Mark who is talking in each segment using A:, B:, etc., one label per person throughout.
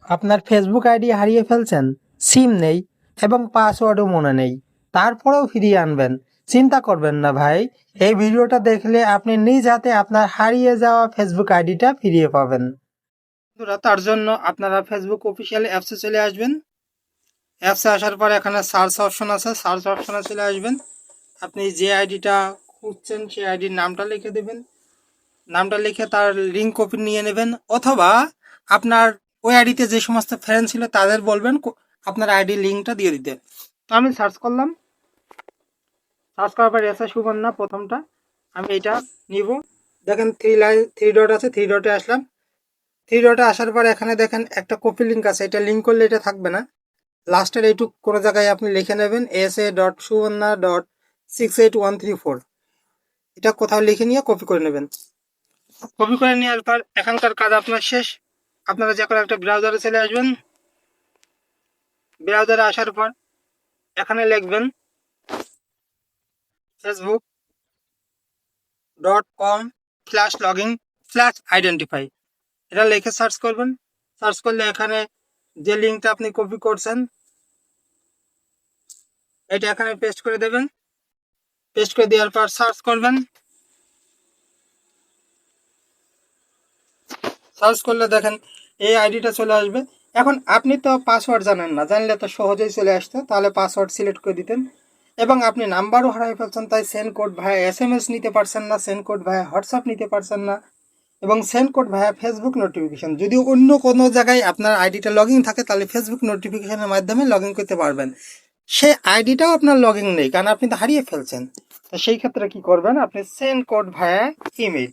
A: আপনার Facebook ID হারিয়ে ফেলছেন, সিম নেই এবং পাসওয়ার্ডও মনে নেই, তারপরেও ফিরিয়ে আনবেন? চিন্তা করবেন না ভাই, এই ভিডিওটা দেখলে আপনি নিজ হাতে আপনার হারিয়ে যাওয়া ফেসবুক আইডিটা ফিরিয়ে পাবেন। তার জন্য আপনারা ফেসবুক অফিসিয়াল অ্যাপসে চলে আসবেন। অ্যাপসে আসার পর এখানে সার্চ অপশন আছে, সার্চ অপশনে চলে আসবেন। আপনি যে আইডিটা খুঁজছেন সেই আইডির নামটা লিখে দেবেন। নামটা লিখে তার লিঙ্ক কপি নিয়ে নেবেন, অথবা আপনার ওই আইডিতে যে সমস্ত ফ্রেন্ড ছিল তাদের বলবেন আপনার আইডি লিঙ্কটা দিয়ে দিতে। তো আমি সার্চ করলাম, সার্চ করার পর এসে সুবর্ণা প্রথমটা, আমি এটা নিব। দেখেন থ্রি ডট আছে, থ্রি ডটে আসলাম। থ্রি ডটে আসার পর এখানে দেখেন একটা কপি লিঙ্ক আছে, এটা লিঙ্ক করলে এটা থাকবে না। লাস্টের এইটুক কোনো জায়গায় আপনি লিখে নেবেন sa.subarna.68134, এটা কোথাও লিখে নিয়ে কপি করে নেবেন। কপি করে নেওয়ার পর এখানকার কাজ আপনার শেষ। আপনারা যে কোনো একটা ব্রাউজারে চলে আসবেন। ব্রাউজারে আসার পর এখানে লিখবেন facebook.com/login/identify, এটা লিখে সার্চ করবেন। সার্চ করলে এখানে যে লিঙ্কটা আপনি কপি করছেন এটা এখানে পেস্ট করে দেবেন। পেস্ট করে দেওয়ার পর সার্চ করবেন। সার্চ করলে দেখেন এই আইডিটা চলে আসবে। এখন আপনি তো পাসওয়ার্ড জানেন না, জানলে তো সহজেই চলে আসতো, তাহলে পাসওয়ার্ড সিলেক্ট করে দিতেন। এবং আপনি নাম্বারও হারাই ফেলছেন, তাই সেন্ড কোড ভায়া SMS নিতে পারছেন না, সেন্ড কোড ভায়া হোয়াটসঅ্যাপ নিতে পারছেন না, এবং সেন্ড কোড ভায়া ফেসবুক নোটিফিকেশন। যদি অন্য কোনো জায়গায় আপনার আইডিটা লগ ইন থাকে তাহলে ফেসবুক নোটিফিকেশনের মাধ্যমে লগ ইন করতে পারবেন। সেই আইডিটাও আপনার লগ ইন নেই, কারণ আপনি তো হারিয়ে ফেলছেন। তো সেই ক্ষেত্রে কি করবেন, আপনি সেন্ড কোড ভায়া ইমেল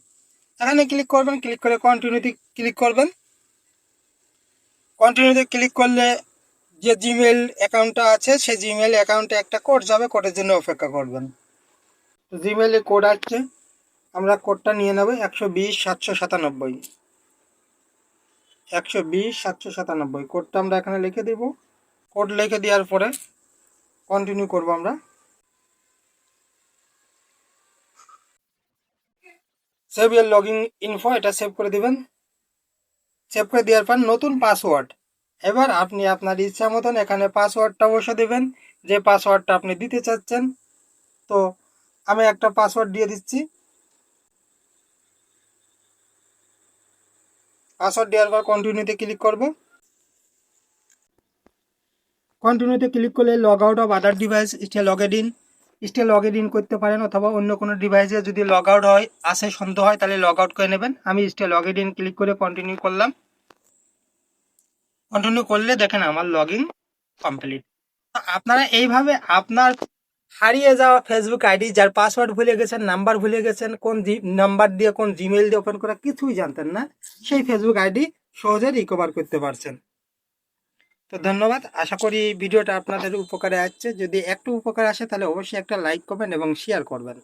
A: এখানে ক্লিক করবেন। ক্লিক করে কন্টিনিউতে ক্লিক করবেন। কন্টিনিউতে ক্লিক করলে যে জিমেল অ্যাকাউন্টটা আছে সেই জিমেল অ্যাকাউন্টে একটা কোড যাবে, কোডের জন্য অপেক্ষা করবেন। জিমেলে কোড আসছে, আমরা কোডটা নিয়ে নেব 120 797। 120 797 কোডটা আমরা এখানে লিখে দেব। কোড লিখে দেওয়ার পরে কন্টিনিউ করব আমরা। সেভ ইয়ার লগইন ইনফো, এটা সেভ করে দিবেন। সেভ করে দেওয়ার পর নতুন পাসওয়ার্ড, এবার আপনি আপনার ইচ্ছা মতন এখানে পাসওয়ার্ডটা বসে দেবেন, যে পাসওয়ার্ডটা আপনি দিতে চাচ্ছেন। তো আমি একটা পাসওয়ার্ড দিয়ে দিচ্ছি। পাসওয়ার্ড দেওয়ার পর কন্টিনিউতে ক্লিক করব। কন্টিনিউতে ক্লিক করলে log out of other device stay logged in করতে পারেন, অথবা অন্য কোনো ডিভাইসে যদি লগ আউট হয় আসে সন্দেহ হয় তাহলে লগ আউট করে নেবেন। আমি স্টে লগড ইন ক্লিক করে কন্টিনিউ করলাম। কন্টিনিউ করলে দেখেন আমার লগ ইন কমপ্লিট। আপনারা এইভাবে আপনার হারিয়ে যাওয়া ফেসবুক আইডি, যার পাসওয়ার্ড ভুলে গেছেন, নাম্বার ভুলে গেছেন, কোন নাম্বার দিয়ে কোন জিমেইল দিয়ে ওপেন করা কিছুই জানতেন না, সেই ফেসবুক আইডি সহজে রিকভার করতে পারছেন। তো ধন্যবাদ, আশা করি ভিডিওটা আপনাদের উপকারে আসছে। যদি একটু উপকার আসে তাহলে অবশ্যই একটা লাইক করবেন এবং শেয়ার করবেন।